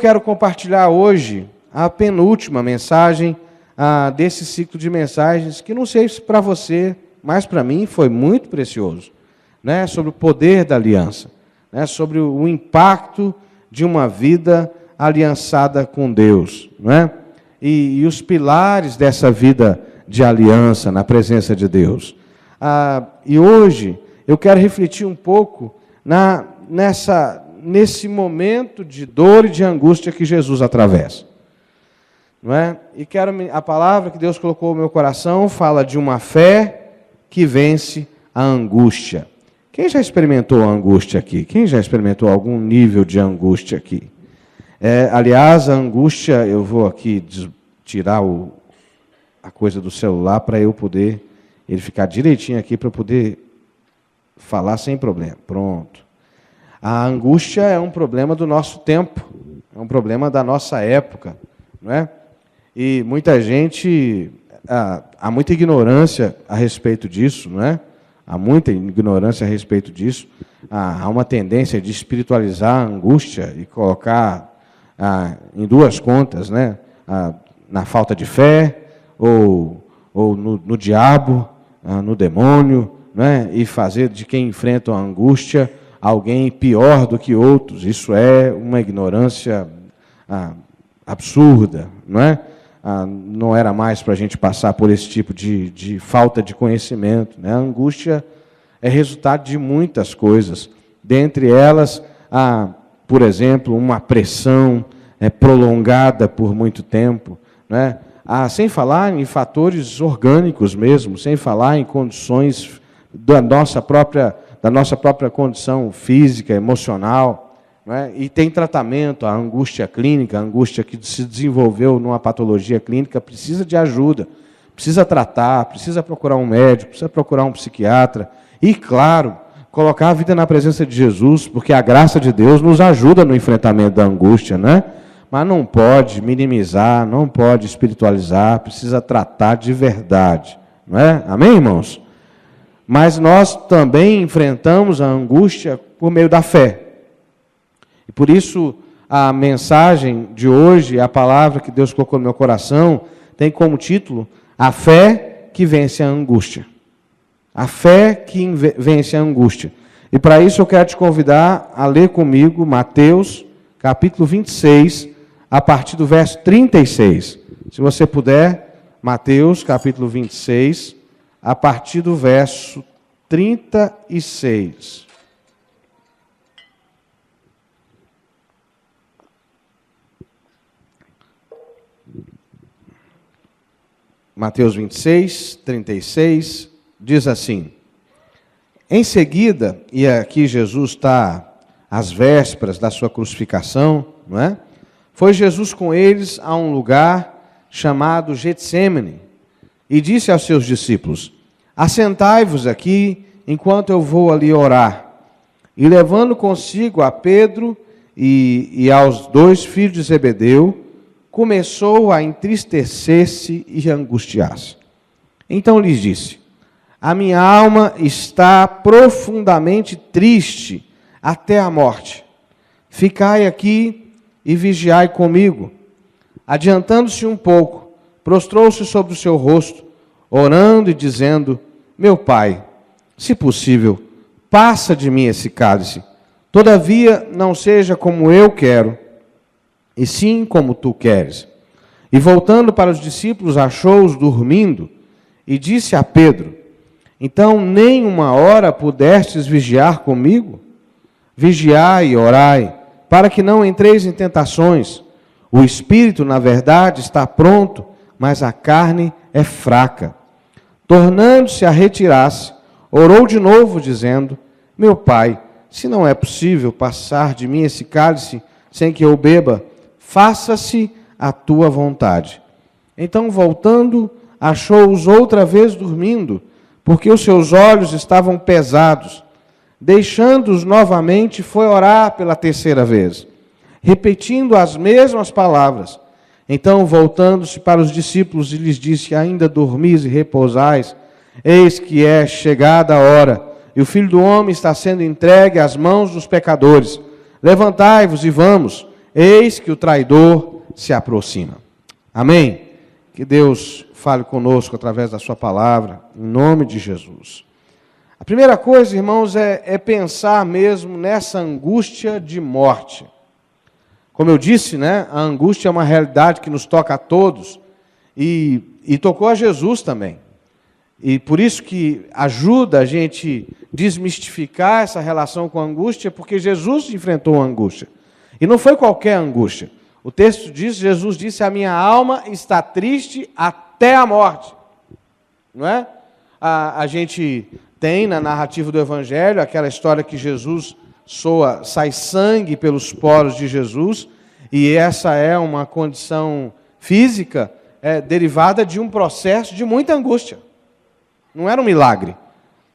quero compartilhar hoje a penúltima mensagem desse ciclo de mensagens, que não sei se para você, mas para mim foi muito precioso, né? Sobre o poder da aliança, né? Sobre o impacto de uma vida aliançada com Deus, né? E os pilares dessa vida de aliança na presença de Deus. E hoje eu quero refletir um pouco nesse momento de dor e de angústia que Jesus atravessa, não é? E a palavra que Deus colocou no meu coração fala de uma fé que vence a angústia. Quem já experimentou a angústia aqui? Quem já experimentou algum nível de angústia aqui? Aliás, a angústia, eu vou aqui tirar a coisa do celular para eu poder, ele ficar direitinho aqui para eu poder falar sem problema. Pronto. A angústia é um problema do nosso tempo, é um problema da nossa época, não é? E muita gente, há muita ignorância a respeito disso, não é? Há muita ignorância a respeito disso. Há uma tendência de espiritualizar a angústia e colocar em duas contas, né? Na falta de fé, ou no diabo, no demônio, né? E fazer de quem enfrenta a angústia alguém pior do que outros. Isso é uma ignorância absurda, não é? Não era mais para a gente passar por esse tipo de falta de conhecimento, né? A angústia é resultado de muitas coisas, dentre elas, por exemplo, uma pressão prolongada por muito tempo, né? Sem falar em fatores orgânicos mesmo, sem falar em condições da nossa própria condição física, emocional, né? E tem tratamento. A angústia clínica, a angústia que se desenvolveu numa patologia clínica, precisa de ajuda, precisa tratar, precisa procurar um médico, precisa procurar um psiquiatra. E, claro, colocar a vida na presença de Jesus, porque a graça de Deus nos ajuda no enfrentamento da angústia, né? Mas não pode minimizar, não pode espiritualizar, precisa tratar de verdade, não é? Amém, irmãos? Mas nós também enfrentamos a angústia por meio da fé. E por isso a mensagem de hoje, a palavra que Deus colocou no meu coração, tem como título: a fé que vence a angústia. A fé que vence a angústia. E para isso eu quero te convidar a ler comigo Mateus, capítulo 26, a partir do verso 36. Se você puder, Mateus, capítulo 26, a partir do verso 36. Mateus 26, 36, diz assim: em seguida, e aqui Jesus está às vésperas da sua crucificação, não é? Foi Jesus com eles a um lugar chamado Getsêmani e disse aos seus discípulos: assentai-vos aqui, enquanto eu vou ali orar. E levando consigo a Pedro e aos 2 filhos de Zebedeu, começou a entristecer-se e angustiar-se. Então lhes disse: a minha alma está profundamente triste até a morte. Ficai aqui e vigiai comigo. Adiantando-se um pouco, prostrou-se sobre o seu rosto, orando e dizendo: meu Pai, se possível, passa de mim esse cálice. Todavia, não seja como eu quero, e sim como tu queres. E voltando para os discípulos, achou-os dormindo, e disse a Pedro: então nem uma hora pudestes vigiar comigo? Vigiai e orai, para que não entreis em tentações. O espírito, na verdade, está pronto, mas a carne é fraca. Tornando-se a retirar-se, orou de novo, dizendo: meu Pai, se não é possível passar de mim esse cálice sem que eu beba, faça-se a tua vontade. Então, voltando, achou-os outra vez dormindo, porque os seus olhos estavam pesados. Deixando-os novamente, foi orar pela terceira vez, repetindo as mesmas palavras. Então, voltando-se para os discípulos, lhes disse: ainda dormis e repousais? Eis que é chegada a hora, e o Filho do Homem está sendo entregue às mãos dos pecadores. Levantai-vos e vamos. eis que o traidor se aproxima. Amém? Que Deus fale conosco através da sua palavra, em nome de Jesus. A primeira coisa, irmãos, é pensar mesmo nessa angústia de morte. Como eu disse, né, a angústia é uma realidade que nos toca a todos e tocou a Jesus também. E por isso que ajuda a gente desmistificar essa relação com a angústia, porque Jesus enfrentou a angústia. E não foi qualquer angústia. O texto diz, Jesus disse, a minha alma está triste até a morte. Não é? A gente tem na narrativa do Evangelho aquela história que Jesus sai sangue pelos poros de Jesus, e essa é uma condição física derivada de um processo de muita angústia. Não era um milagre.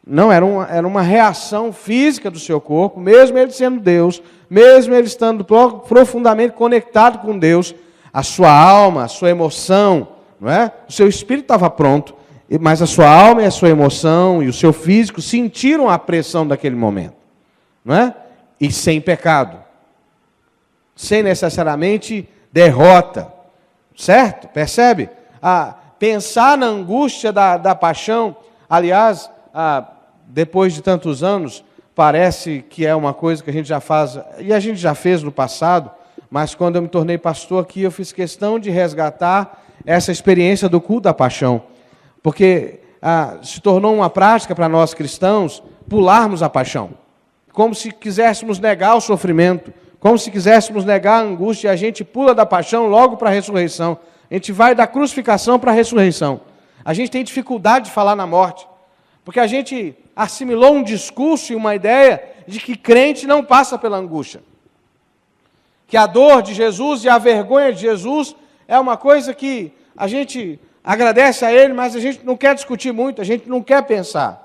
Não, era uma reação física do seu corpo, mesmo ele sendo Deus, mesmo ele estando profundamente conectado com Deus, a sua alma, a sua emoção, não é? O seu espírito estava pronto, mas a sua alma e a sua emoção e o seu físico sentiram a pressão daquele momento, não é? E sem pecado, sem necessariamente derrota, certo? Percebe? Pensar na angústia da paixão, aliás, depois de tantos anos, parece que é uma coisa que a gente já faz, e a gente já fez no passado, mas quando eu me tornei pastor aqui, eu fiz questão de resgatar essa experiência do culto da paixão, porque se tornou uma prática para nós cristãos pularmos a paixão, como se quiséssemos negar o sofrimento, como se quiséssemos negar a angústia, e a gente pula da paixão logo para a ressurreição. A gente vai da crucificação para a ressurreição. A gente tem dificuldade de falar na morte, porque a gente assimilou um discurso e uma ideia de que crente não passa pela angústia. Que a dor de Jesus e a vergonha de Jesus é uma coisa que a gente agradece a Ele, mas a gente não quer discutir muito, a gente não quer pensar.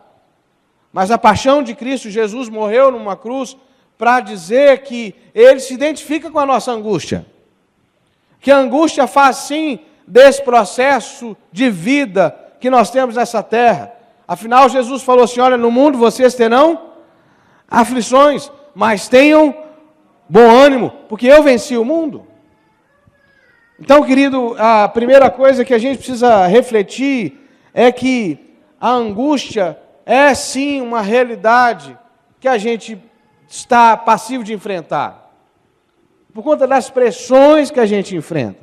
Mas a paixão de Cristo, Jesus morreu numa cruz para dizer que Ele se identifica com a nossa angústia. Que a angústia faz sim desse processo de vida que nós temos nessa terra. Afinal, Jesus falou assim, olha, no mundo vocês terão aflições, mas tenham bom ânimo, porque eu venci o mundo. Então, querido, a primeira coisa que a gente precisa refletir é que a angústia é sim uma realidade que a gente está passivo de enfrentar, por conta das pressões que a gente enfrenta.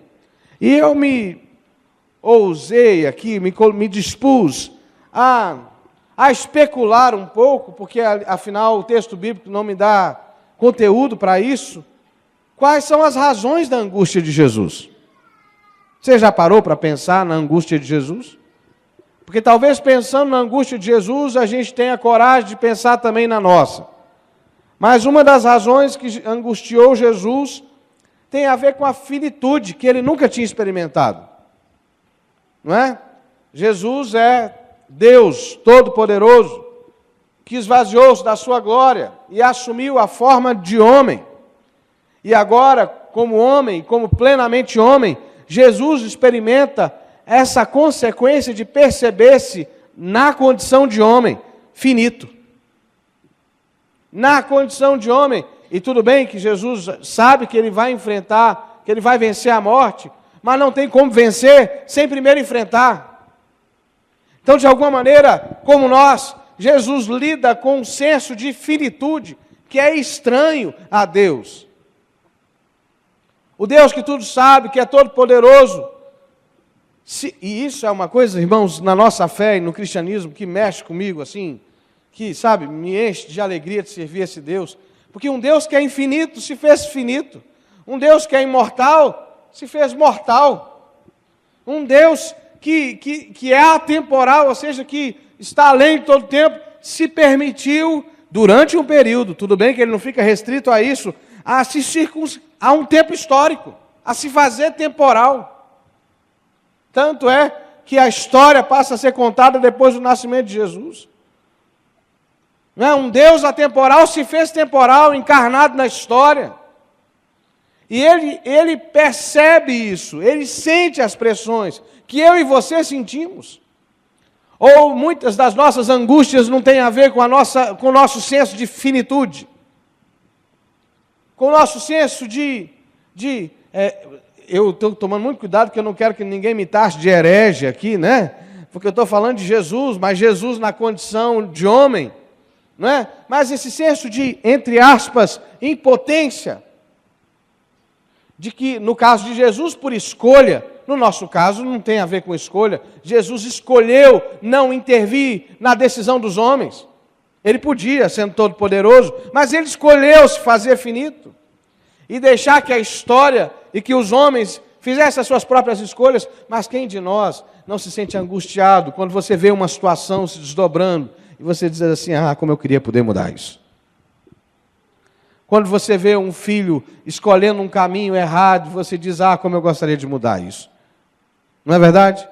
E eu me ousei aqui, me dispus a especular um pouco, porque afinal o texto bíblico não me dá conteúdo para isso, quais são as razões da angústia de Jesus. Você já parou para pensar na angústia de Jesus? Porque talvez pensando na angústia de Jesus, a gente tenha coragem de pensar também na nossa. Mas uma das razões que angustiou Jesus tem a ver com a finitude que ele nunca tinha experimentado. Não é? Jesus é Deus Todo-Poderoso, que esvaziou-se da sua glória e assumiu a forma de homem. E agora, como homem, como plenamente homem, Jesus experimenta essa consequência de perceber-se na condição de homem finito. Na condição de homem, e tudo bem que Jesus sabe que ele vai enfrentar, que ele vai vencer a morte, mas não tem como vencer sem primeiro enfrentar. Então, de alguma maneira, como nós, Jesus lida com um senso de finitude que é estranho a Deus. O Deus que tudo sabe, que é todo poderoso. E isso é uma coisa, irmãos, na nossa fé e no cristianismo que mexe comigo assim, que, sabe, me enche de alegria de servir esse Deus. Porque um Deus que é infinito se fez finito. Um Deus que é imortal se fez mortal. Um Deus que é atemporal, ou seja, que está além de todo tempo, se permitiu, durante um período, tudo bem que ele não fica restrito a isso, a um tempo histórico, a se fazer temporal. Tanto é que a história passa a ser contada depois do nascimento de Jesus. Um Deus atemporal se fez temporal, encarnado na história. E ele percebe isso, ele sente as pressões que eu e você sentimos. Ou muitas das nossas angústias não têm a ver com o nosso senso de finitude, com o nosso senso de eu estou tomando muito cuidado, porque eu não quero que ninguém me taxe de herege aqui, né? Porque eu estou falando de Jesus, mas Jesus na condição de homem, não é? Mas esse senso de, entre aspas, impotência, de que no caso de Jesus, por escolha, no nosso caso não tem a ver com escolha, Jesus escolheu não intervir na decisão dos homens. Ele podia, sendo todo poderoso, mas ele escolheu se fazer finito e deixar que a história e que os homens fizessem as suas próprias escolhas. Mas quem de nós não se sente angustiado quando você vê uma situação se desdobrando e você diz assim, como eu queria poder mudar isso. Quando você vê um filho escolhendo um caminho errado, você diz, como eu gostaria de mudar isso. Não é verdade?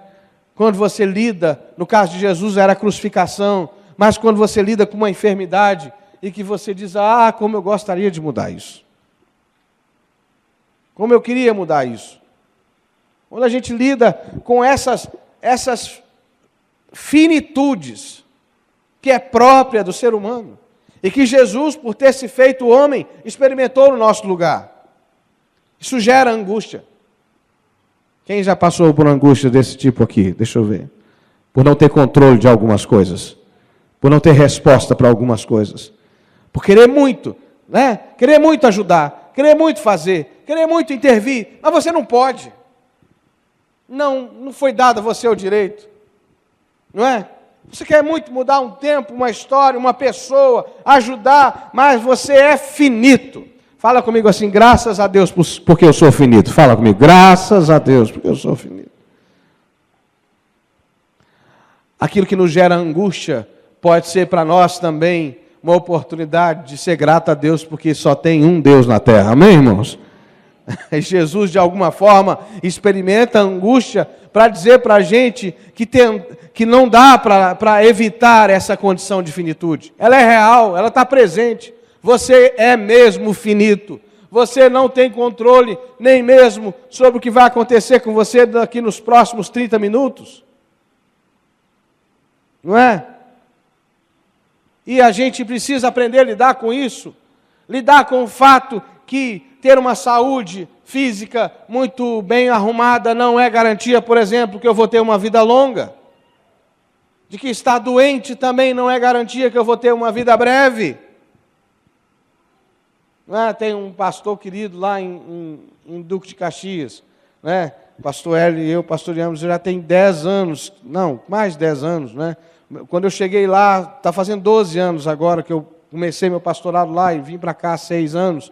Quando você lida, no caso de Jesus era a crucificação, mas quando você lida com uma enfermidade e que você diz, como eu gostaria de mudar isso. Como eu queria mudar isso. Quando a gente lida com essas finitudes que é própria do ser humano, e que Jesus, por ter se feito homem, experimentou no nosso lugar. Isso gera angústia. Quem já passou por angústia desse tipo aqui? Deixa eu ver. Por não ter controle de algumas coisas. Por não ter resposta para algumas coisas. Por querer muito, né? Querer muito ajudar, querer muito fazer, querer muito intervir, mas você não pode. Não foi dado a você o direito. Não é? Você quer muito mudar um tempo, uma história, uma pessoa, ajudar, mas você é finito. Fala comigo assim, graças a Deus porque eu sou finito. Fala comigo, graças a Deus porque eu sou finito. Aquilo que nos gera angústia pode ser para nós também uma oportunidade de ser grato a Deus, porque só tem um Deus na terra. Amém, irmãos? Jesus, de alguma forma, experimenta a angústia para dizer para a gente que não dá para evitar essa condição de finitude. Ela é real, ela está presente. Você é mesmo finito. Você não tem controle nem mesmo sobre o que vai acontecer com você daqui nos próximos 30 minutos. Não é? E a gente precisa aprender a lidar com isso. Lidar com o fato que ter uma saúde física muito bem arrumada não é garantia, por exemplo, que eu vou ter uma vida longa. De que estar doente também não é garantia que eu vou ter uma vida breve. Tem um pastor querido lá em Duque de Caxias, né? Pastor Hélio e eu pastoreamos já tem 10 anos, não, mais de 10 anos, né? Quando eu cheguei lá, está fazendo 12 anos agora que eu comecei meu pastorado lá e vim para cá há 6 anos.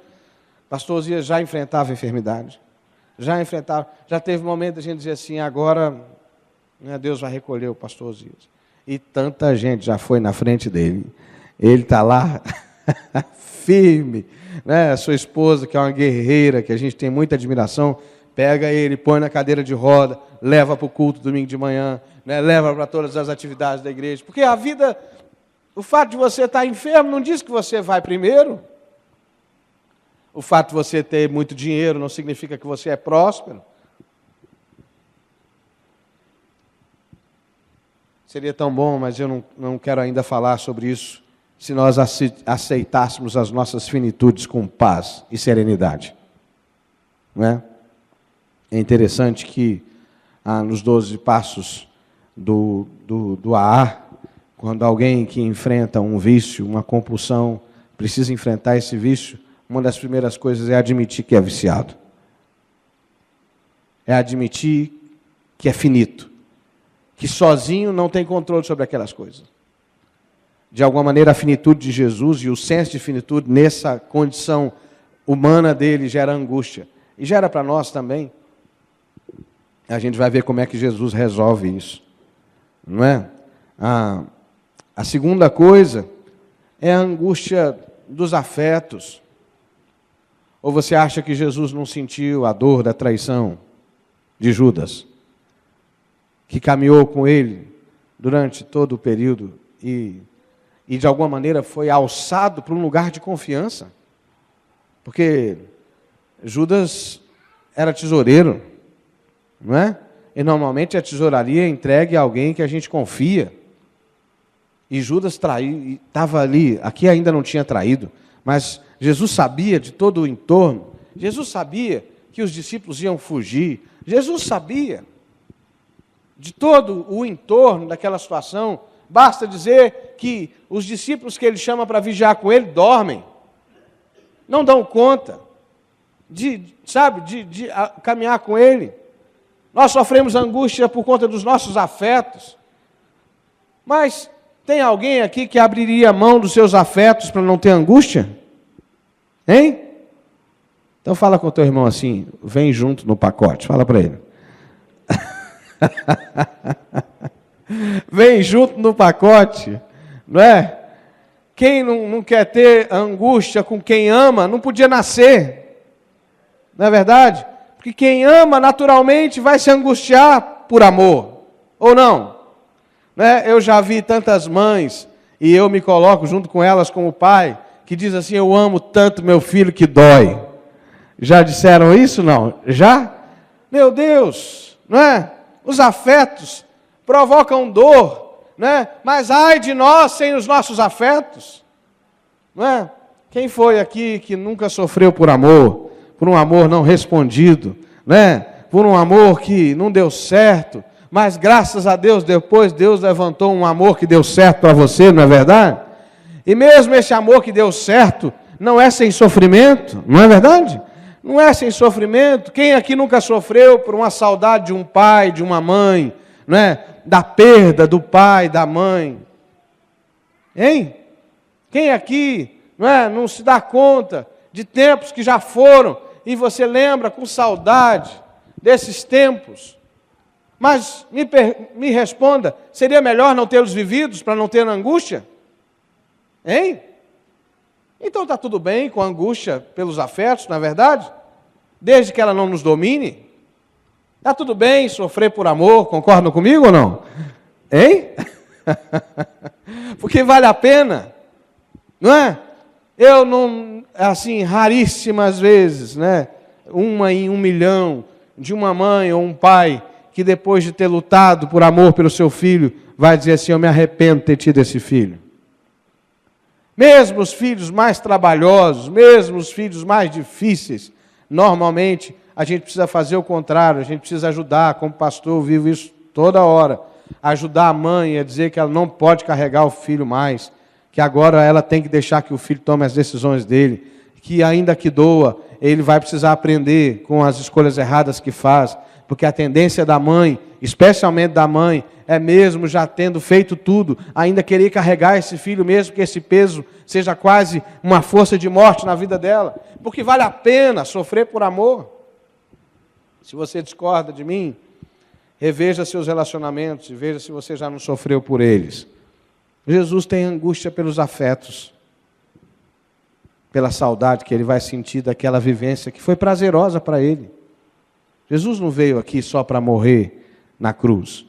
Pastor Osias já enfrentava enfermidade, já teve um momento de a gente dizer assim, agora Deus vai recolher o pastor Osias. E tanta gente já foi na frente dele, ele está lá firme, né? A sua esposa, que é uma guerreira, que a gente tem muita admiração, pega ele, põe na cadeira de roda, leva para o culto domingo de manhã, né? Leva para todas as atividades da igreja, porque a vida, o fato de você estar enfermo não diz que você vai primeiro. O fato de você ter muito dinheiro não significa que você é próspero. Seria tão bom, mas eu não quero ainda falar sobre isso, se nós aceitássemos as nossas finitudes com paz e serenidade. Não é? É interessante que nos 12 passos do AA, quando alguém que enfrenta um vício, uma compulsão, precisa enfrentar esse vício, uma das primeiras coisas é admitir que é viciado. É admitir que é finito. Que sozinho não tem controle sobre aquelas coisas. De alguma maneira, a finitude de Jesus e o senso de finitude nessa condição humana dele gera angústia. E gera para nós também. A gente vai ver como é que Jesus resolve isso. Não é? A segunda coisa é a angústia dos afetos. Ou você acha que Jesus não sentiu a dor da traição de Judas, que caminhou com ele durante todo o período e de alguma maneira foi alçado para um lugar de confiança? Porque Judas era tesoureiro, não é? E normalmente a tesouraria é entregue a alguém que a gente confia. E Judas estava ali, aqui ainda não tinha traído, mas Jesus sabia de todo o entorno. Jesus sabia que os discípulos iam fugir. Jesus sabia de todo o entorno daquela situação. Basta dizer que os discípulos que ele chama para vigiar com ele dormem, não dão conta de caminhar com ele. Nós sofremos angústia por conta dos nossos afetos, mas tem alguém aqui que abriria a mão dos seus afetos para não ter angústia? Hein? Então fala com o teu irmão assim, vem junto no pacote, fala para ele. Vem junto no pacote, não é? Quem não quer ter angústia com quem ama, não podia nascer, não é verdade? Porque quem ama naturalmente vai se angustiar por amor, ou não? Né? Eu já vi tantas mães, e eu me coloco junto com elas como pai, que diz assim, eu amo tanto meu filho que dói. Já disseram isso? Não? Já? Meu Deus, não é? Os afetos provocam dor, né? Mas ai de nós sem os nossos afetos, não é? Quem foi aqui que nunca sofreu por um amor não respondido, né? Por um amor que não deu certo, mas graças a Deus depois Deus levantou um amor que deu certo para você, não é verdade? E mesmo esse amor que deu certo não é sem sofrimento, não é verdade? Não é sem sofrimento. Quem aqui nunca sofreu por uma saudade de um pai, de uma mãe, não é? Da perda do pai, da mãe? Hein? Quem aqui não se dá conta de tempos que já foram e você lembra com saudade desses tempos? Mas me responda, seria melhor não tê-los vividos para não ter angústia? Hein? Então está tudo bem com a angústia pelos afetos, na verdade? Desde que ela não nos domine. Está tudo bem sofrer por amor, concordam comigo ou não? Hein? Porque vale a pena, não é? Eu não, assim, raríssimas vezes, né? Uma em 1 milhão, de uma mãe ou um pai, que depois de ter lutado por amor pelo seu filho, vai dizer assim, eu me arrependo de ter tido esse filho. Mesmo os filhos mais trabalhosos, mesmo os filhos mais difíceis, normalmente a gente precisa fazer o contrário, a gente precisa ajudar, como pastor eu vivo isso toda hora, ajudar a mãe a dizer que ela não pode carregar o filho mais, que agora ela tem que deixar que o filho tome as decisões dele, que ainda que doa, ele vai precisar aprender com as escolhas erradas que faz, porque a tendência da mãe, especialmente da mãe, é mesmo já tendo feito tudo, ainda querer carregar esse filho mesmo que esse peso seja quase uma força de morte na vida dela, porque vale a pena sofrer por amor. Se você discorda de mim, reveja seus relacionamentos e veja se você já não sofreu por eles. Jesus tem angústia pelos afetos, pela saudade que ele vai sentir daquela vivência que foi prazerosa para ele. Jesus não veio aqui só para morrer na cruz.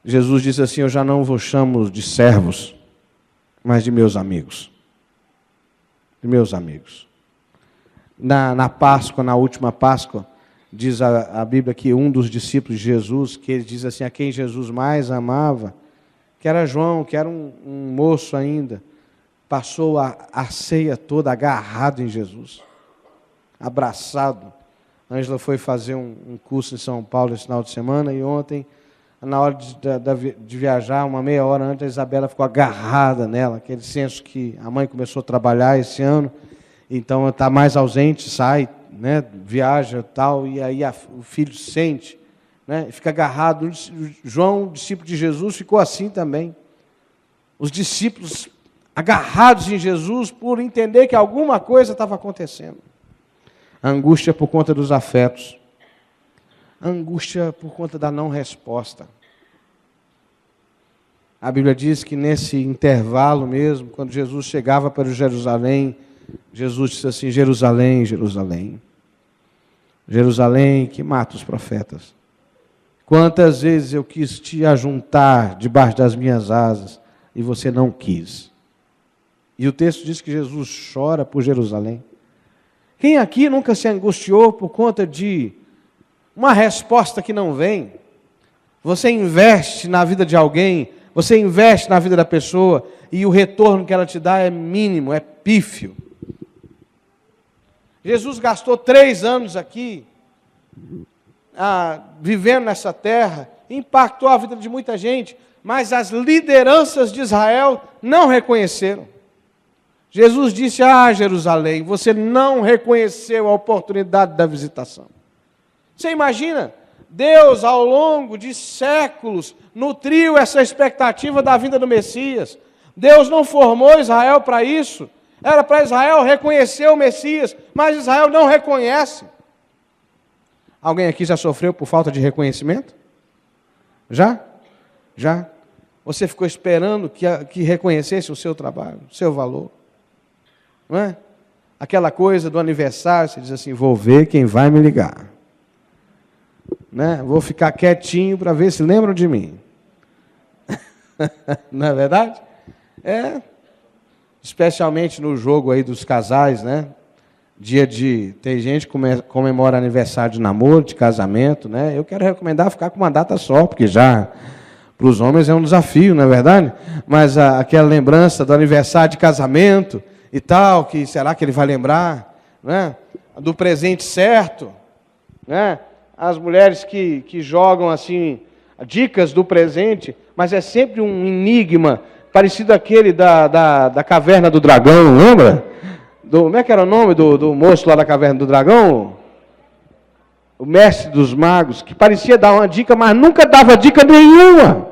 Jesus disse assim, eu já não vos chamo de servos, mas de meus amigos. De meus amigos. Na Páscoa, na última Páscoa, diz a Bíblia que um dos discípulos de Jesus, que ele diz assim, a quem Jesus mais amava, que era João, que era um moço ainda, passou a ceia toda agarrado em Jesus, abraçado. A Ângela foi fazer um curso em São Paulo esse final de semana, e ontem, na hora de viajar, uma meia hora antes, a Isabela ficou agarrada nela, aquele senso que a mãe começou a trabalhar esse ano, então está mais ausente, sai, né, viaja e tal, e aí o filho sente, né, fica agarrado. João, discípulo de Jesus, ficou assim também. Os discípulos agarrados em Jesus por entender que alguma coisa estava acontecendo. A angústia por conta dos afetos. A angústia por conta da não resposta. A Bíblia diz que nesse intervalo mesmo, quando Jesus chegava para Jerusalém, Jesus disse assim, Jerusalém, Jerusalém, Jerusalém que mata os profetas. Quantas vezes eu quis te ajuntar debaixo das minhas asas e você não quis. E o texto diz que Jesus chora por Jerusalém. Quem aqui nunca se angustiou por conta de uma resposta que não vem? Você investe na vida de alguém, você investe na vida da pessoa e o retorno que ela te dá é mínimo, é pífio. Jesus gastou 3 anos aqui, vivendo nessa terra, impactou a vida de muita gente, mas as lideranças de Israel não reconheceram. Jesus disse: Jerusalém, você não reconheceu a oportunidade da visitação. Você imagina? Deus, ao longo de séculos, nutriu essa expectativa da vinda do Messias. Deus não formou Israel para isso. Era para Israel reconhecer o Messias, mas Israel não reconhece. Alguém aqui já sofreu por falta de reconhecimento? Já? Já? Você ficou esperando que reconhecesse o seu trabalho, o seu valor? Não é? Aquela coisa do aniversário, você diz assim: vou ver quem vai me ligar. Né? Vou ficar quietinho para ver se lembram de mim. Não é verdade? É. Especialmente no jogo aí dos casais, né? Tem gente que comemora aniversário de namoro, de casamento, né? Eu quero recomendar ficar com uma data só, porque já para os homens é um desafio, não é verdade? Mas aquela lembrança do aniversário de casamento e tal, que será que ele vai lembrar, né? Do presente certo, né? As mulheres que jogam assim dicas do presente, mas é sempre um enigma, parecido àquele da Caverna do Dragão, lembra? Como é que era o nome do moço lá da Caverna do Dragão? O mestre dos magos, que parecia dar uma dica, mas nunca dava dica nenhuma.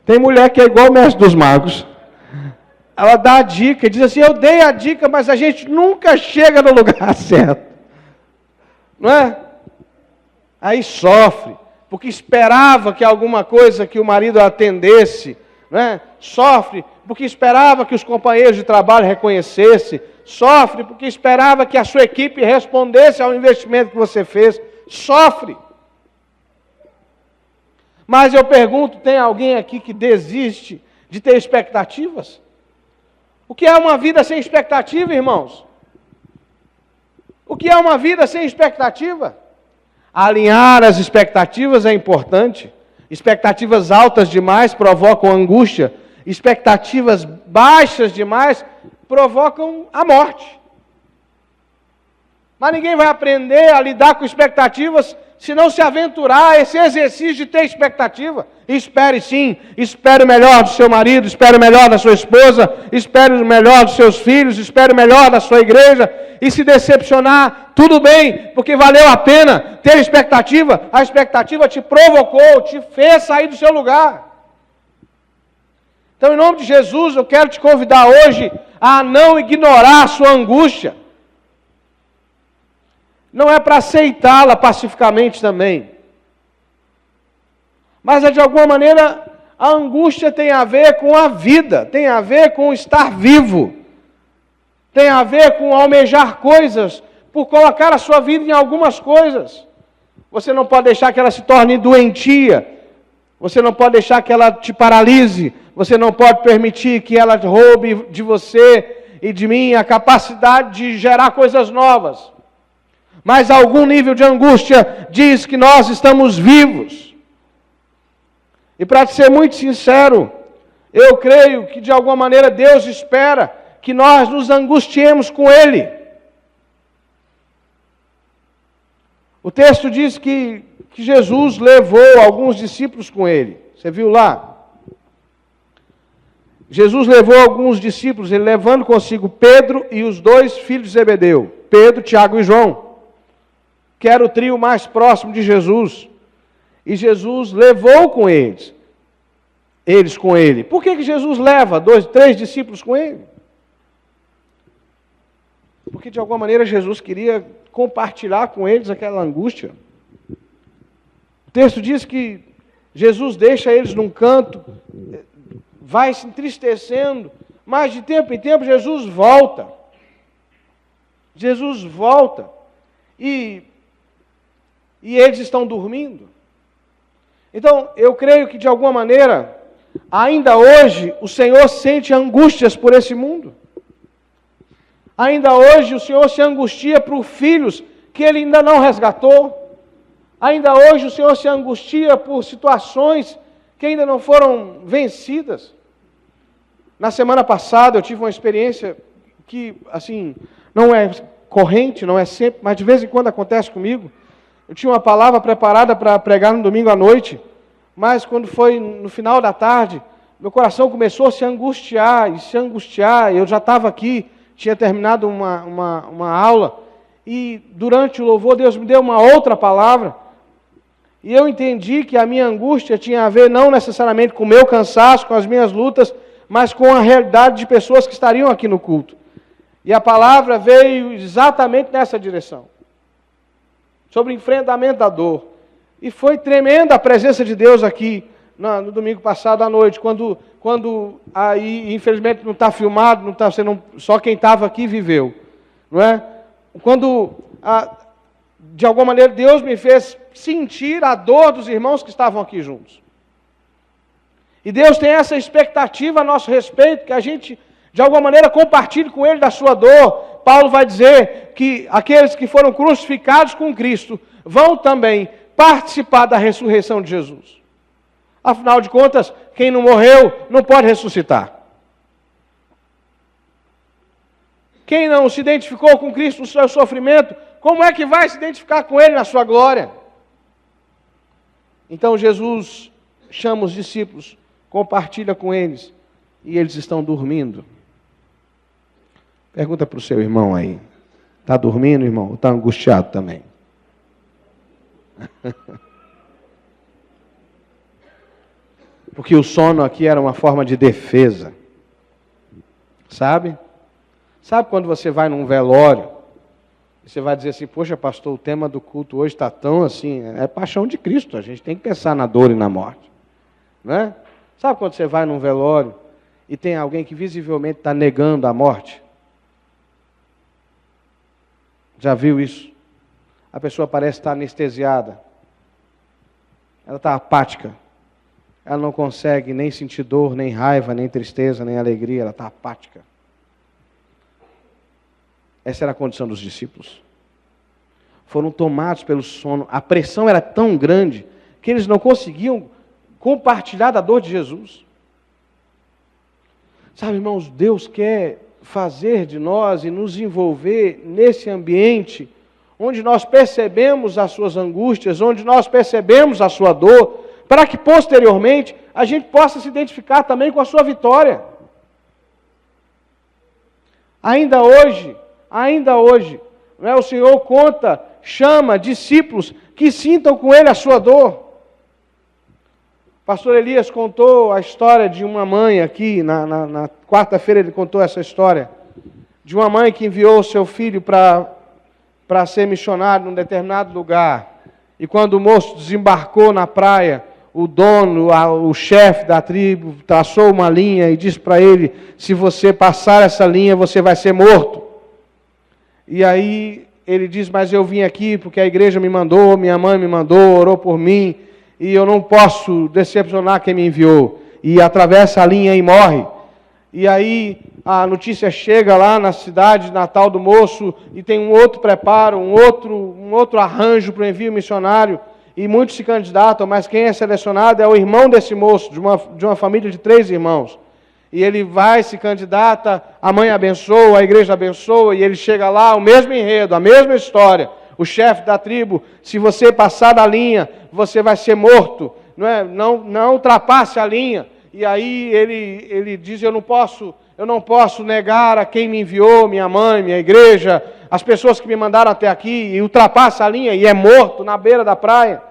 Tem mulher que é igual o mestre dos magos. Ela dá a dica, diz assim: eu dei a dica, mas a gente nunca chega no lugar certo. Não é? Aí sofre, porque esperava que alguma coisa que o marido atendesse, né? Sofre porque esperava que os companheiros de trabalho reconhecessem, sofre porque esperava que a sua equipe respondesse ao investimento que você fez, sofre. Mas eu pergunto, tem alguém aqui que desiste de ter expectativas? O que é uma vida sem expectativa, irmãos? O que é uma vida sem expectativa? Alinhar as expectativas é importante. Expectativas altas demais provocam angústia. Expectativas baixas demais provocam a morte. Mas ninguém vai aprender a lidar com expectativas se não se aventurar a esse exercício de ter expectativa. Espere sim, espere o melhor do seu marido, espere o melhor da sua esposa, espere o melhor dos seus filhos, espere o melhor da sua igreja. E se decepcionar, tudo bem, porque valeu a pena ter expectativa. A expectativa te provocou, te fez sair do seu lugar. Então, em nome de Jesus, eu quero te convidar hoje a não ignorar a sua angústia. Não é para aceitá-la pacificamente também. Mas, de alguma maneira, a angústia tem a ver com a vida, tem a ver com estar vivo, tem a ver com almejar coisas, por colocar a sua vida em algumas coisas. Você não pode deixar que ela se torne doentia, você não pode deixar que ela te paralise, você não pode permitir que ela roube de você e de mim a capacidade de gerar coisas novas. Mas algum nível de angústia diz que nós estamos vivos. E para ser muito sincero, eu creio que de alguma maneira Deus espera que nós nos angustiemos com Ele. O texto diz que Jesus levou alguns discípulos com Ele. Você viu lá? Jesus levou alguns discípulos, Ele levando consigo Pedro e os 2 filhos de Zebedeu, Pedro, Tiago e João, que era o trio mais próximo de Jesus. E Jesus levou com eles com Ele. Por que Jesus leva 2, 3 discípulos com Ele? Porque de alguma maneira Jesus queria compartilhar com eles aquela angústia. O texto diz que Jesus deixa eles num canto, vai se entristecendo, mas de tempo em tempo Jesus volta. Jesus volta e eles estão dormindo. Então, eu creio que de alguma maneira, ainda hoje, o Senhor sente angústias por esse mundo. Ainda hoje o Senhor se angustia por filhos que Ele ainda não resgatou. Ainda hoje o Senhor se angustia por situações que ainda não foram vencidas. Na semana passada eu tive uma experiência que, assim, não é corrente, não é sempre, mas de vez em quando acontece comigo. Eu tinha uma palavra preparada para pregar no domingo à noite, mas quando foi no final da tarde, meu coração começou a se angustiar, eu já estava aqui, tinha terminado uma aula, e durante o louvor Deus me deu uma outra palavra, e eu entendi que a minha angústia tinha a ver não necessariamente com o meu cansaço, com as minhas lutas, mas com a realidade de pessoas que estariam aqui no culto. E a palavra veio exatamente nessa direção, sobre o enfrentamento da dor. E foi tremenda a presença de Deus aqui no domingo passado à noite, quando aí, infelizmente não está filmado, não está sendo, só quem estava aqui viveu, não é? Quando, de alguma maneira, Deus me fez sentir a dor dos irmãos que estavam aqui juntos. E Deus tem essa expectativa a nosso respeito, que a gente, de alguma maneira, compartilhe com Ele da sua dor. Paulo vai dizer que aqueles que foram crucificados com Cristo vão também participar da ressurreição de Jesus. Afinal de contas, quem não morreu não pode ressuscitar. Quem não se identificou com Cristo no seu sofrimento, como é que vai se identificar com Ele na sua glória? Então Jesus chama os discípulos, compartilha com eles, e eles estão dormindo. Pergunta para o seu irmão aí, está dormindo, irmão, ou está angustiado também? Porque o sono aqui era uma forma de defesa, sabe? Sabe quando você vai num velório, e você vai dizer assim, poxa pastor, o tema do culto hoje está tão assim, é paixão de Cristo, a gente tem que pensar na dor e na morte, né? Sabe quando você vai num velório, e tem alguém que visivelmente está negando a morte? Já viu isso? A pessoa parece estar anestesiada, ela está apática, ela não consegue nem sentir dor, nem raiva, nem tristeza, nem alegria, ela está apática. Essa era a condição dos discípulos. Foram tomados pelo sono, a pressão era tão grande, que eles não conseguiam compartilhar da dor de Jesus. Sabe, irmãos, Deus quer fazer de nós e nos envolver nesse ambiente onde nós percebemos as suas angústias, onde nós percebemos a sua dor, para que posteriormente a gente possa se identificar também com a sua vitória. Ainda hoje, né, o Senhor chama discípulos que sintam com Ele a sua dor. Pastor Elias contou a história de uma mãe aqui, na quarta-feira ele contou essa história, de uma mãe que enviou o seu filho para ser missionário num determinado lugar. E quando o moço desembarcou na praia, o dono, o chefe da tribo, traçou uma linha e disse para ele, se você passar essa linha, você vai ser morto. E aí ele diz, mas eu vim aqui porque a igreja me mandou, minha mãe me mandou, orou por mim, e eu não posso decepcionar quem me enviou. E atravessa a linha e morre. E aí a notícia chega lá na cidade natal do moço, e tem um outro preparo, um outro arranjo para o envio missionário, e muitos se candidatam, mas quem é selecionado é o irmão desse moço, de uma família de 3 irmãos. E ele vai, se candidata, a mãe abençoa, a igreja abençoa, e ele chega lá, o mesmo enredo, a mesma história. O chefe da tribo, se você passar da linha, você vai ser morto, não ultrapasse a linha. E aí ele diz, eu não posso negar a quem me enviou, minha mãe, minha igreja, as pessoas que me mandaram até aqui, e ultrapassa a linha e é morto na beira da praia.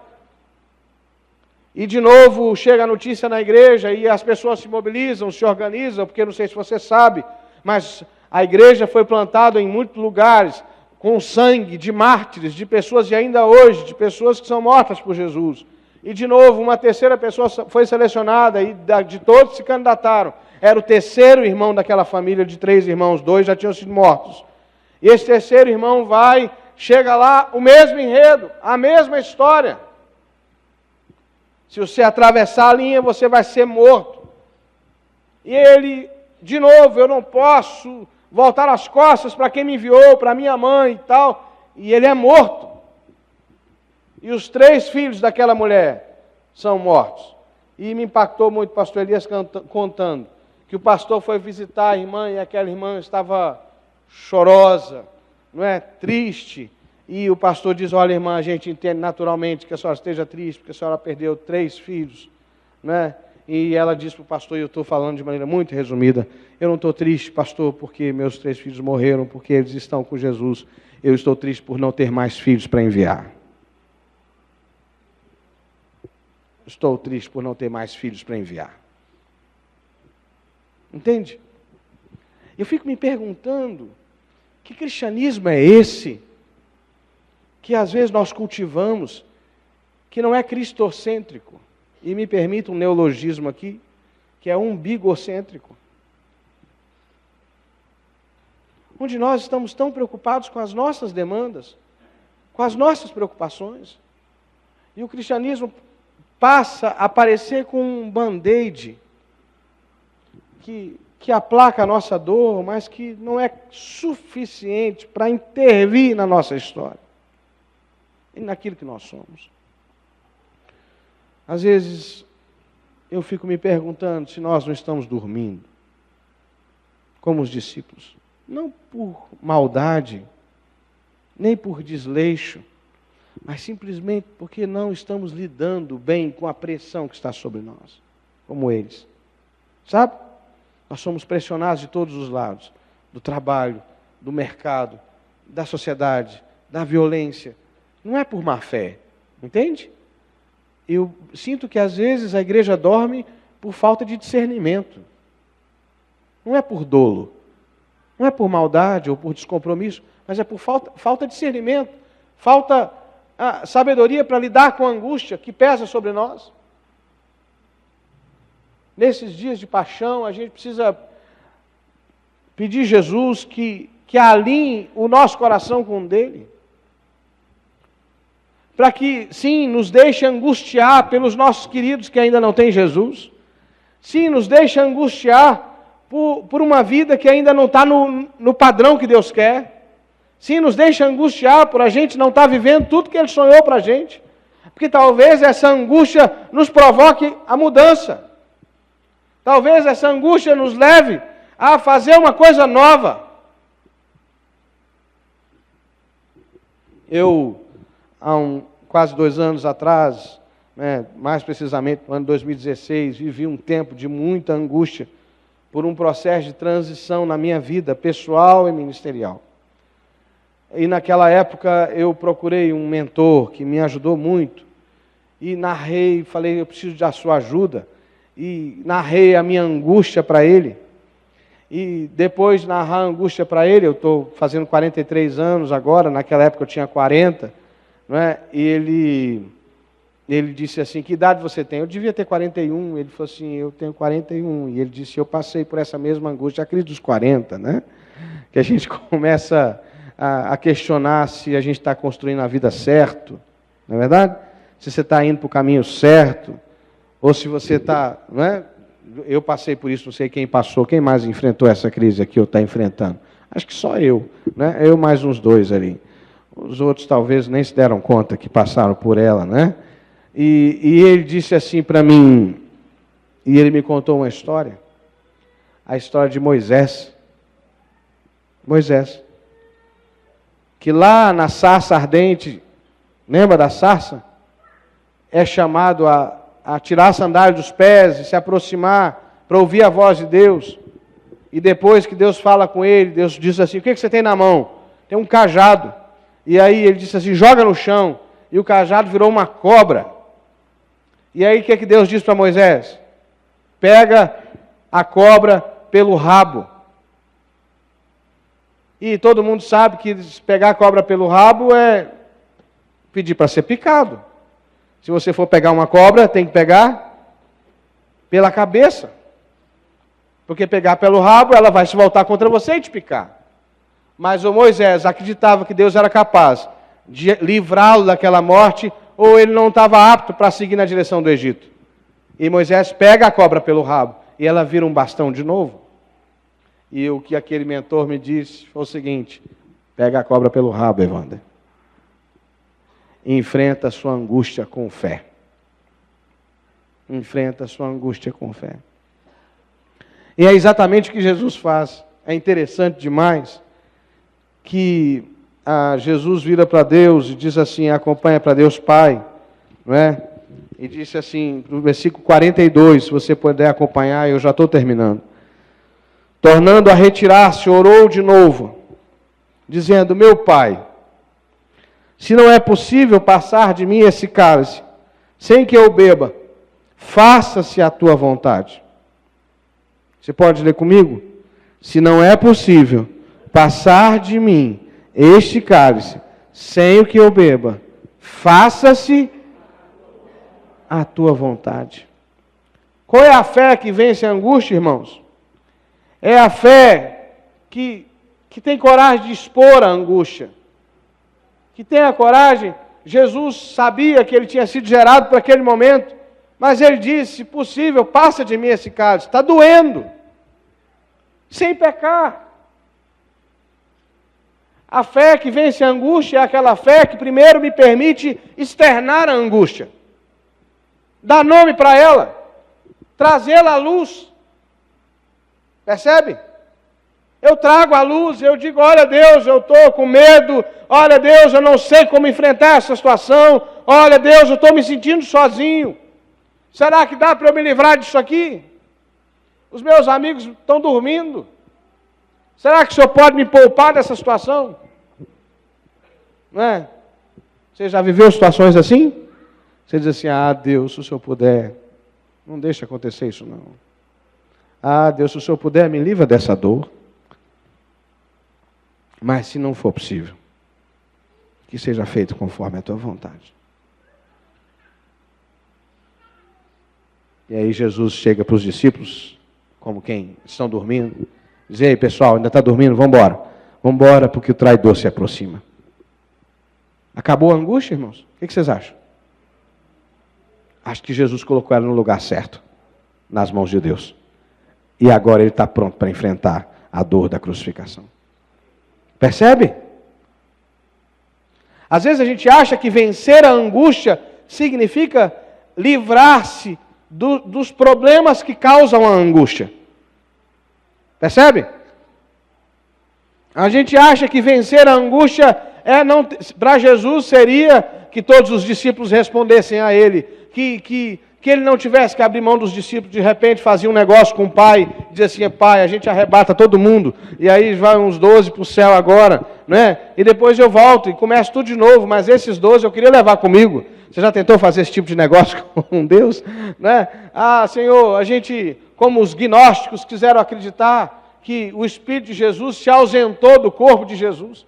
E de novo chega a notícia na igreja e as pessoas se mobilizam, se organizam, porque não sei se você sabe, mas a igreja foi plantada em muitos lugares com sangue de mártires, de pessoas de ainda hoje, de pessoas que são mortas por Jesus. E de novo, uma terceira pessoa foi selecionada e de todos se candidataram. Era o terceiro irmão daquela família de 3 irmãos, 2 já tinham sido mortos. E esse terceiro irmão chega lá, o mesmo enredo, a mesma história. Se você atravessar a linha, você vai ser morto. E ele, de novo, eu não posso voltar as costas para quem me enviou, para minha mãe e tal. E ele é morto. E os 3 filhos daquela mulher são mortos. E me impactou muito o pastor Elias contando que o pastor foi visitar a irmã e aquela irmã estava chorosa, não é, triste, e o pastor diz, olha, irmã, a gente entende naturalmente que a senhora esteja triste, porque a senhora perdeu 3 filhos, né? E ela diz para o pastor, e eu estou falando de maneira muito resumida, eu não estou triste, pastor, porque meus 3 filhos morreram, porque eles estão com Jesus. Eu estou triste por não ter mais filhos para enviar. Estou triste por não ter mais filhos para enviar. Entende? Eu fico me perguntando, que cristianismo é esse que às vezes nós cultivamos, que não é cristocêntrico? E me permita um neologismo aqui, que é umbigocêntrico. Onde nós estamos tão preocupados com as nossas demandas, com as nossas preocupações. E o cristianismo passa a parecer com um band-aid, que aplaca a nossa dor, mas que não é suficiente para intervir na nossa história e naquilo que nós somos. Às vezes, eu fico me perguntando se nós não estamos dormindo, como os discípulos. Não por maldade, nem por desleixo, mas simplesmente porque não estamos lidando bem com a pressão que está sobre nós, como eles. Sabe? Nós somos pressionados de todos os lados, do trabalho, do mercado, da sociedade, da violência. Não é por má fé, entende? Eu sinto que às vezes a igreja dorme por falta de discernimento. Não é por dolo, não é por maldade ou por descompromisso, mas é por falta de discernimento, falta sabedoria para lidar com a angústia que pesa sobre nós. Nesses dias de paixão, a gente precisa pedir a Jesus que alinhe o nosso coração com o dele. Para que, sim, nos deixe angustiar pelos nossos queridos que ainda não têm Jesus. Sim, nos deixe angustiar por uma vida que ainda não está no padrão que Deus quer. Sim, nos deixe angustiar por a gente não estar vivendo tudo que Ele sonhou para a gente. Porque talvez essa angústia nos provoque a mudança. Talvez essa angústia nos leve a fazer uma coisa nova. Eu, há quase 2 anos atrás, mais precisamente no ano 2016, vivi um tempo de muita angústia por um processo de transição na minha vida pessoal e ministerial. E naquela época eu procurei um mentor que me ajudou muito e narrei, falei, eu preciso da sua ajuda, e narrei a minha angústia para ele. E depois de narrar a angústia para ele, eu estou fazendo 43 anos agora, naquela época eu tinha 40, não é? E ele disse assim, que idade você tem? Eu devia ter 41, ele falou assim, eu tenho 41, e ele disse, eu passei por essa mesma angústia, a crise dos 40, né? Que a gente começa a questionar se a gente está construindo a vida certo, não é verdade? Se você está indo para o caminho certo, ou se você está, não é? Eu passei por isso, não sei quem passou, quem mais enfrentou essa crise aqui ou está enfrentando? Acho que só eu, né? Eu mais uns 2 ali. Os outros talvez nem se deram conta que passaram por ela, né? E ele disse assim para mim, e ele me contou uma história, a história de Moisés. Moisés. Que lá na sarça ardente, lembra da sarça? É chamado a tirar a sandália dos pés e se aproximar para ouvir a voz de Deus. E depois que Deus fala com ele, Deus diz assim, o que você tem na mão? Tem um cajado. E aí ele disse assim, joga no chão. E o cajado virou uma cobra. E aí o que Deus diz para Moisés? Pega a cobra pelo rabo. E todo mundo sabe que pegar a cobra pelo rabo é pedir para ser picado. Se você for pegar uma cobra, tem que pegar pela cabeça. Porque pegar pelo rabo, ela vai se voltar contra você e te picar. Mas o Moisés acreditava que Deus era capaz de livrá-lo daquela morte, ou ele não estava apto para seguir na direção do Egito. E Moisés pega a cobra pelo rabo, e ela vira um bastão de novo. E o que aquele mentor me disse foi o seguinte, pega a cobra pelo rabo, Evander. Enfrenta a sua angústia com fé. Enfrenta a sua angústia com fé. E é exatamente o que Jesus faz. É interessante demais que Jesus vira para Deus e diz assim, acompanha para Deus Pai, não é? E disse assim, no versículo 42, se você puder acompanhar, eu já estou terminando. Tornando a retirar-se, orou de novo, dizendo, meu Pai, se não é possível passar de mim esse cálice, sem que eu beba, faça-se a tua vontade. Você pode ler comigo? Se não é possível passar de mim este cálice, sem que eu beba, faça-se a tua vontade. Qual é a fé que vence a angústia, irmãos? É a fé que tem coragem de expor a angústia. Que tem a coragem. Jesus sabia que ele tinha sido gerado para aquele momento, mas ele disse, se possível, passa de mim esse cálice. Está doendo. Sem pecar. A fé que vence a angústia é aquela fé que primeiro me permite externar a angústia. Dar nome para ela. Trazê-la à luz. Percebe? Eu trago a luz, eu digo, olha Deus, eu estou com medo, olha Deus, eu não sei como enfrentar essa situação, olha Deus, eu estou me sentindo sozinho. Será que dá para eu me livrar disso aqui? Os meus amigos estão dormindo. Será que o Senhor pode me poupar dessa situação? Não é? Você já viveu situações assim? Você diz assim, Deus, se o Senhor puder, não deixe acontecer isso não. Deus, se o Senhor puder, me livra dessa dor. Mas se não for possível, que seja feito conforme a tua vontade. E aí Jesus chega para os discípulos, como quem estão dormindo, diz, ei pessoal, ainda está dormindo? Vamos embora. Vamos embora porque o traidor se aproxima. Acabou a angústia, irmãos? O que vocês acham? Acho que Jesus colocou ela no lugar certo, nas mãos de Deus. E agora ele está pronto para enfrentar a dor da crucificação. Percebe? Às vezes a gente acha que vencer a angústia significa livrar-se dos problemas que causam a angústia. Percebe? A gente acha que vencer a angústia para Jesus seria que todos os discípulos respondessem a ele, que ele não tivesse que abrir mão dos discípulos, de repente fazia um negócio com o pai, dizia assim, pai, a gente arrebata todo mundo, e aí vai uns 12 para o céu agora, né? E depois eu volto e começo tudo de novo, mas esses 12 eu queria levar comigo. Você já tentou fazer esse tipo de negócio com Deus? Né? Senhor, a gente, como os gnósticos quiseram acreditar que o Espírito de Jesus se ausentou do corpo de Jesus.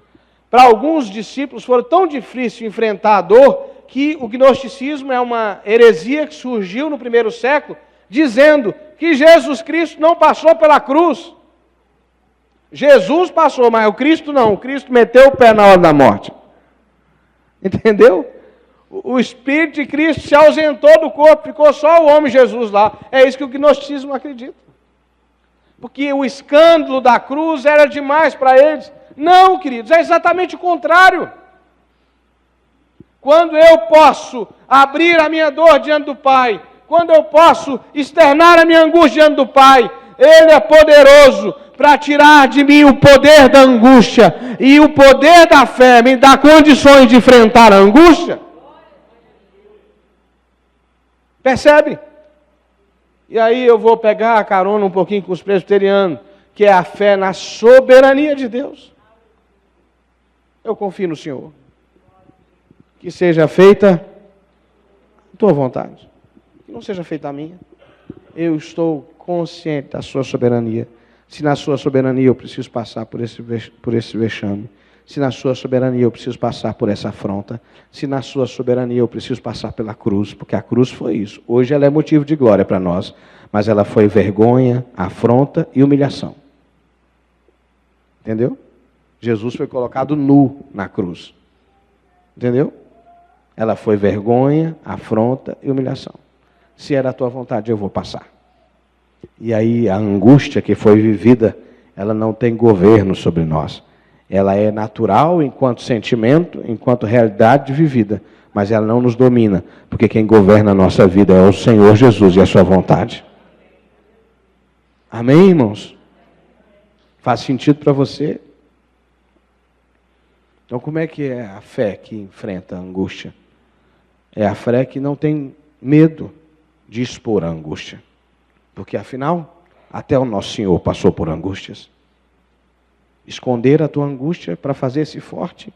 Para alguns discípulos foi tão difícil enfrentar a dor, que o gnosticismo é uma heresia que surgiu no primeiro século, dizendo que Jesus Cristo não passou pela cruz. Jesus passou, mas o Cristo não. O Cristo meteu o pé na hora da morte. Entendeu? O Espírito de Cristo se ausentou do corpo, ficou só o homem Jesus lá. É isso que o gnosticismo acredita. Porque o escândalo da cruz era demais para eles. Não, queridos, é exatamente o contrário. Quando eu posso abrir a minha dor diante do Pai, quando eu posso externar a minha angústia diante do Pai, Ele é poderoso para tirar de mim o poder da angústia, e o poder da fé me dá condições de enfrentar a angústia. Percebe? E aí eu vou pegar a carona um pouquinho com os presbiterianos, que é a fé na soberania de Deus. Eu confio no Senhor. Que seja feita a tua vontade. Que não seja feita a minha. Eu estou consciente da sua soberania. Se na sua soberania eu preciso passar por esse vexame. Se na sua soberania eu preciso passar por essa afronta. Se na sua soberania eu preciso passar pela cruz. Porque a cruz foi isso. Hoje ela é motivo de glória para nós. Mas ela foi vergonha, afronta e humilhação. Entendeu? Jesus foi colocado nu na cruz. Entendeu? Ela foi vergonha, afronta e humilhação. Se era a tua vontade, eu vou passar. E aí a angústia que foi vivida, ela não tem governo sobre nós. Ela é natural enquanto sentimento, enquanto realidade vivida. Mas ela não nos domina. Porque quem governa a nossa vida é o Senhor Jesus e a sua vontade. Amém, irmãos? Faz sentido para você? Então, como é que é a fé que enfrenta a angústia? É a fé que não tem medo de expor a angústia. Porque, afinal, até o nosso Senhor passou por angústias. Esconder a tua angústia para fazer-se forte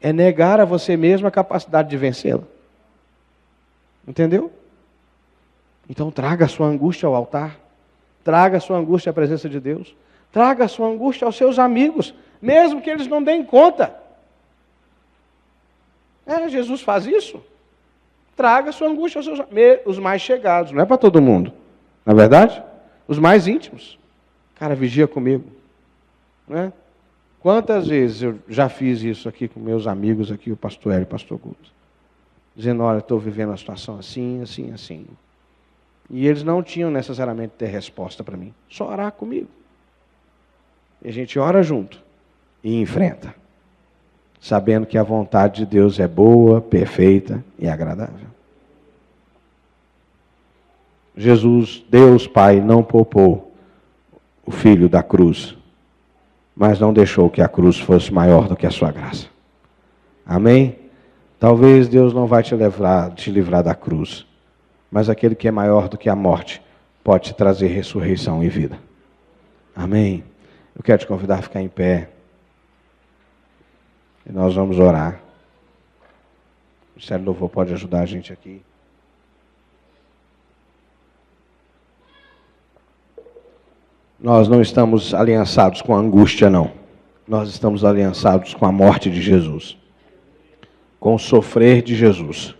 é negar a você mesmo a capacidade de vencê-la. Entendeu? Então, traga a sua angústia ao altar. Traga a sua angústia à presença de Deus. Traga a sua angústia aos seus amigos, mesmo que eles não deem conta. Jesus faz isso. Traga a sua angústia aos seus amigos, os mais chegados. Não é para todo mundo, não é verdade? Os mais íntimos. Cara, vigia comigo. Não é? Quantas vezes eu já fiz isso aqui com meus amigos, aqui, o pastor Hélio e o pastor Guto, dizendo, olha, estou vivendo uma situação assim, assim, assim. E eles não tinham necessariamente ter resposta para mim. Só orar comigo. E a gente ora junto e enfrenta, sabendo que a vontade de Deus é boa, perfeita e agradável. Jesus, Deus Pai, não poupou o Filho da cruz, mas não deixou que a cruz fosse maior do que a sua graça. Amém? Talvez Deus não vai te livrar da cruz, mas aquele que é maior do que a morte pode te trazer ressurreição e vida. Amém? Eu quero te convidar a ficar em pé. E nós vamos orar. O Ministério do Louvor pode ajudar a gente aqui. Nós não estamos aliançados com a angústia, não. Nós estamos aliançados com a morte de Jesus. Com o sofrer de Jesus.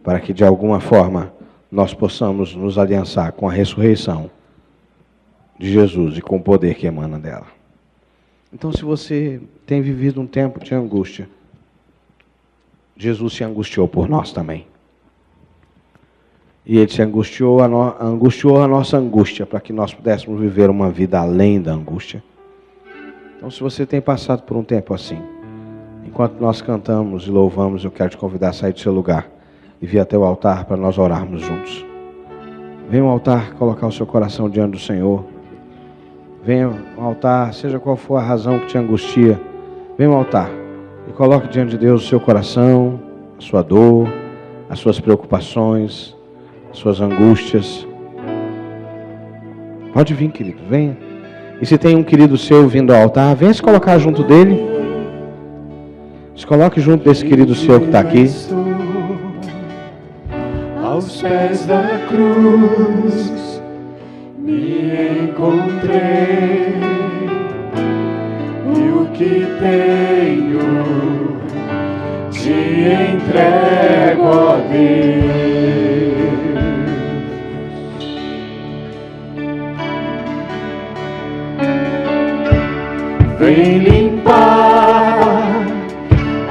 Para que, de alguma forma, nós possamos nos aliançar com a ressurreição de Jesus e com o poder que emana dela. Então, se você tem vivido um tempo de angústia, Jesus se angustiou por nós também. E Ele se angustiou a nossa angústia para que nós pudéssemos viver uma vida além da angústia. Então, se você tem passado por um tempo assim, enquanto nós cantamos e louvamos, eu quero te convidar a sair do seu lugar e vir até o altar para nós orarmos juntos. Venha ao altar colocar o seu coração diante do Senhor. Venha ao altar, seja qual for a razão que te angustia, venha ao altar e coloque diante de Deus o seu coração, a sua dor, as suas preocupações, as suas angústias. Pode vir, querido, venha. E se tem um querido seu vindo ao altar, venha se colocar junto dele. Se coloque junto desse querido seu que está aqui. Aos pés da cruz me encontrei, e o que tenho te entrego, ó Deus. Vem limpar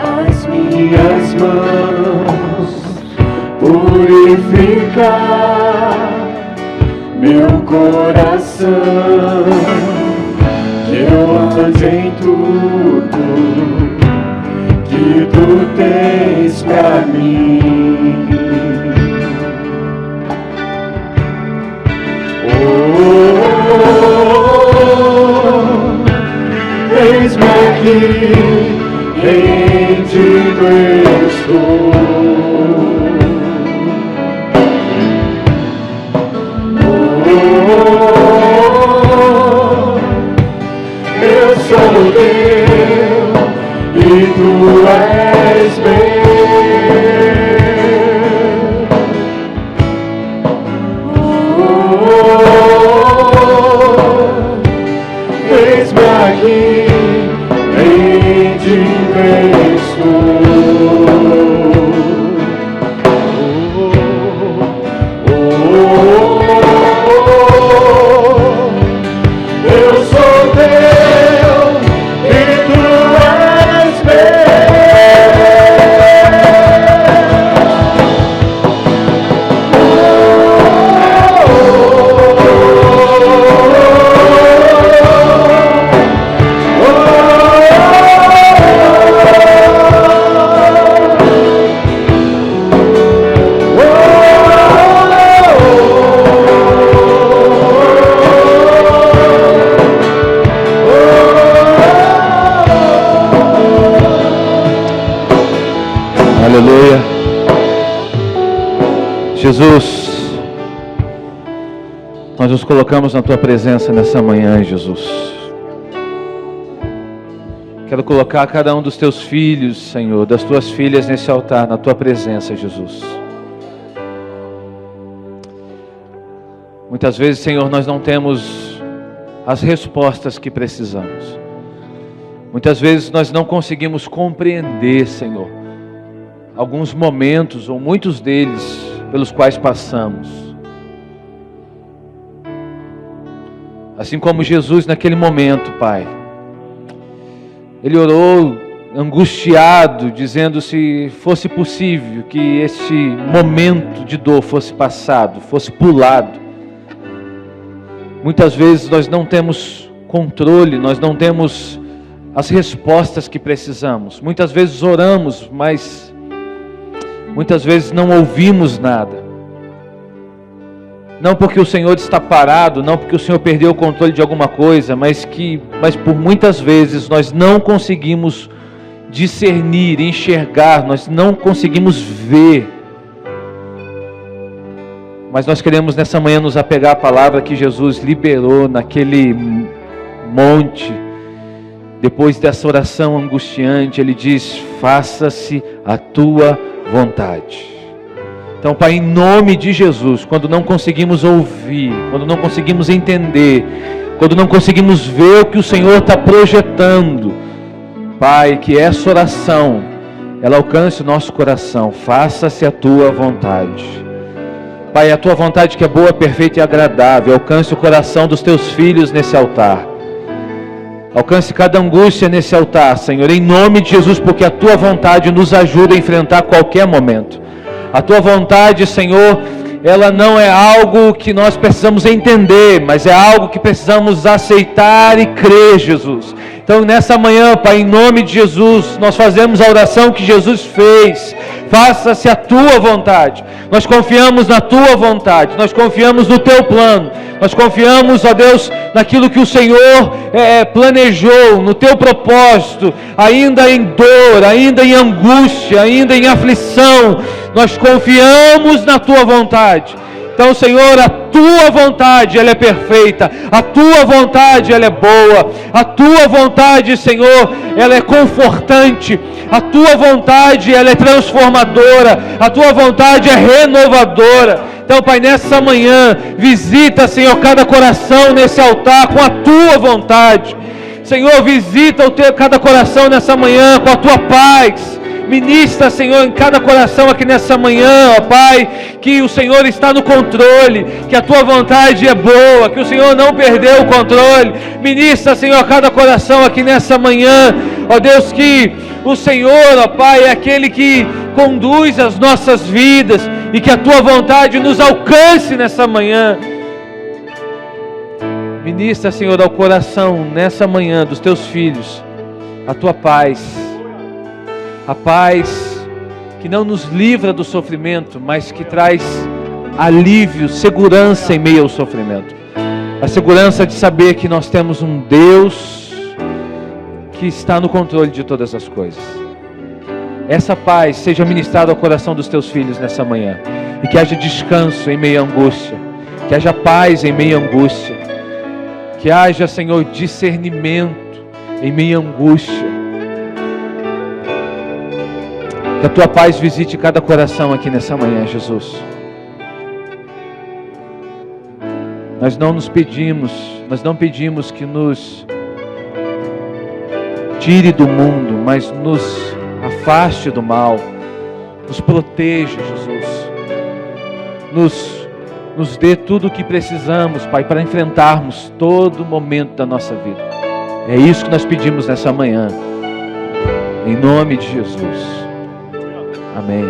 as minhas mãos, purificar meu coração, que eu ande em tudo que tu tens pra mim. Eis-me aqui, rendido estou. Eu sou teu e tu és meu. Eis-me aqui, rendido estou. Eu sou teu e tu és meu. Oh, Jesus, nós nos colocamos na Tua presença nessa manhã, Jesus. Quero colocar cada um dos Teus filhos, Senhor, das Tuas filhas nesse altar, na Tua presença, Jesus. Muitas vezes, Senhor, nós não temos as respostas que precisamos. Muitas vezes nós não conseguimos compreender, Senhor, alguns momentos, ou muitos deles, pelos quais passamos. Assim como Jesus naquele momento, Pai, Ele orou angustiado, dizendo se fosse possível que este momento de dor fosse passado, fosse pulado. Muitas vezes nós não temos controle, nós não temos as respostas que precisamos. Muitas vezes oramos, mas muitas vezes não ouvimos nada. Não porque o Senhor está parado, não porque o Senhor perdeu o controle de alguma coisa, mas por muitas vezes nós não conseguimos discernir, enxergar, nós não conseguimos ver. Mas nós queremos nessa manhã nos apegar à palavra que Jesus liberou naquele monte. Depois dessa oração angustiante, Ele diz: faça-se a tua vontade. Então, Pai, em nome de Jesus, quando não conseguimos ouvir, quando não conseguimos entender, quando não conseguimos ver o que o Senhor está projetando, Pai, que essa oração, ela alcance o nosso coração. Faça-se a tua vontade. Pai, a tua vontade que é boa, perfeita e agradável, alcance o coração dos teus filhos nesse altar. Alcance cada angústia nesse altar, Senhor, em nome de Jesus, porque a Tua vontade nos ajuda a enfrentar qualquer momento. A Tua vontade, Senhor, ela não é algo que nós precisamos entender, mas é algo que precisamos aceitar e crer, Jesus. Então, nessa manhã, Pai, em nome de Jesus, nós fazemos a oração que Jesus fez. Faça-se a Tua vontade. Nós confiamos na Tua vontade, nós confiamos no Teu plano, nós confiamos, ó Deus, naquilo que o Senhor planejou, no Teu propósito, ainda em dor, ainda em angústia, ainda em aflição, nós confiamos na Tua vontade. Então, Senhor, a Tua vontade, ela é perfeita, a Tua vontade, ela é boa, a Tua vontade, Senhor, ela é confortante, a Tua vontade, ela é transformadora, a Tua vontade é renovadora. Então, Pai, nessa manhã, visita, Senhor, cada coração nesse altar com a Tua vontade. Senhor, visita cada coração nessa manhã com a Tua paz. Ministra, Senhor, em cada coração aqui nessa manhã, ó Pai, que o Senhor está no controle, que a Tua vontade é boa, que o Senhor não perdeu o controle. Ministra, Senhor, cada coração aqui nessa manhã, ó Deus, que o Senhor, ó Pai, é aquele que conduz as nossas vidas e que a Tua vontade nos alcance nessa manhã. Ministra, Senhor, ao coração nessa manhã dos Teus filhos a Tua paz. A paz que não nos livra do sofrimento, mas que traz alívio, segurança em meio ao sofrimento. A segurança de saber que nós temos um Deus que está no controle de todas as coisas. Essa paz seja ministrada ao coração dos Teus filhos nessa manhã. E que haja descanso em meio à angústia. Que haja paz em meio à angústia. Que haja, Senhor, discernimento em meio à angústia. Que a Tua paz visite cada coração aqui nessa manhã, Jesus. Nós não pedimos que nos tire do mundo, mas nos afaste do mal. Nos proteja, Jesus. Nos dê tudo o que precisamos, Pai, para enfrentarmos todo momento da nossa vida. É isso que nós pedimos nessa manhã. Em nome de Jesus. Amém.